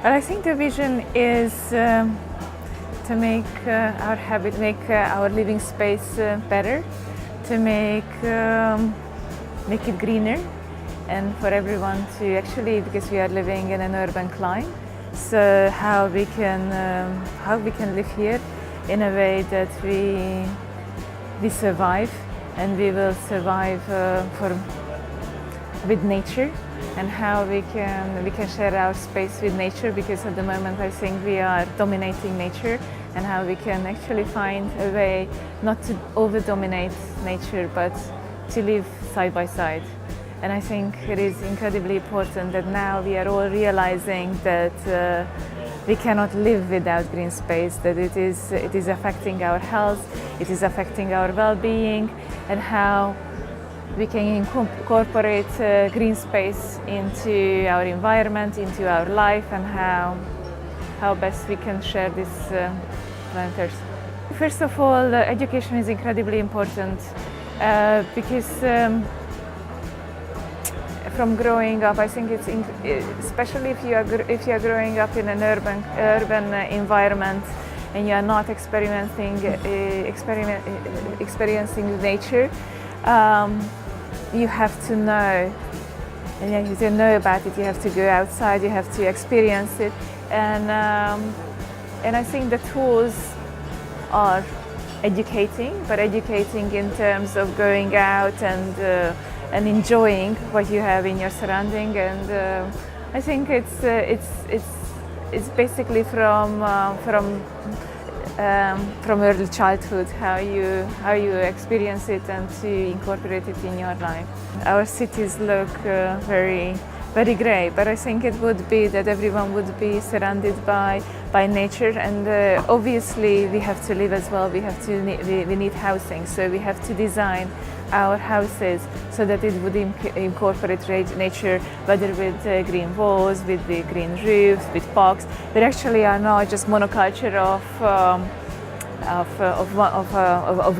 Well, I think the vision is to make our living space better, to make it greener, and for everyone to actually, because we are living in an urban climate, so how we can live here in a way that we survive, and we will survive with nature, and how we can share our space with nature, because at the moment I think we are dominating nature, and how we can actually find a way not to over-dominate nature but to live side by side. And I think it is incredibly important that now we are all realizing that we cannot live without green space, that it is affecting our health, it is affecting our well-being, and how we can incorporate green space into our environment, into our life, and how best we can share this planters. First of all, education is incredibly important because from growing up, I think it's especially if you are growing up in an urban environment and you are not experiencing nature. You have to know, and you have to know about it. You have to go outside. You have to experience it, and I think the tools are educating, but educating in terms of going out and enjoying what you have in your surrounding. And I think it's basically from early childhood how you experience it and to incorporate it in your life. Our cities look very grey, but I think it would be that everyone would be surrounded by nature, and obviously we have to live as well. We need housing, so we have to design our houses so that it would incorporate nature, whether with green walls, with the green roofs, with parks. They actually are not just monoculture of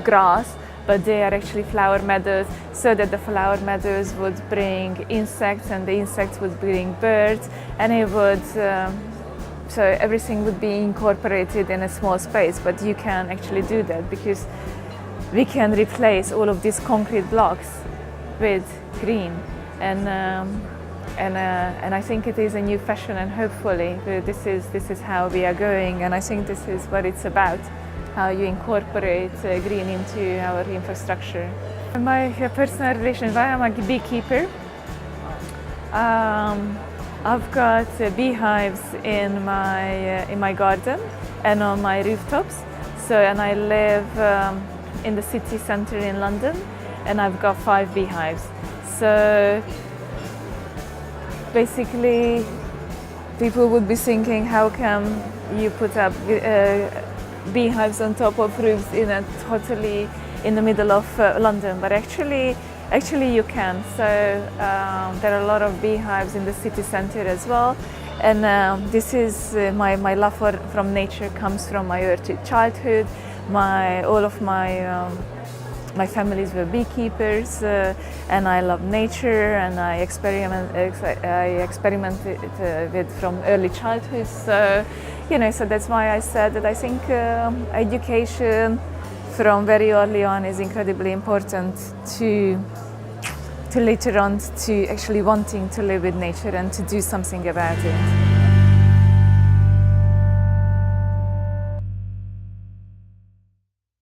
grass, but they are actually flower meadows, so that the flower meadows would bring insects, and the insects would bring birds, and it would so everything would be incorporated in a small space. But you can actually do that because we can replace all of these concrete blocks with green, and I think it is a new fashion, and hopefully this is how we are going, and I think this is what it's about, how you incorporate green into our infrastructure. My personal relation, I am a beekeeper. I've got beehives in my garden and on my rooftops. So, and I live in the city centre in London, and I've got 5 beehives. So basically, people would be thinking, how come you put up beehives on top of roofs totally in the middle of London? But actually you can. So there are a lot of beehives in the city centre as well, and this is my love from nature comes from my early childhood. All of my families were beekeepers, and I love nature, and I experimented with from early childhood. So so that's why I said that I think education from very early on is incredibly important to later on to actually wanting to live with nature and to do something about it.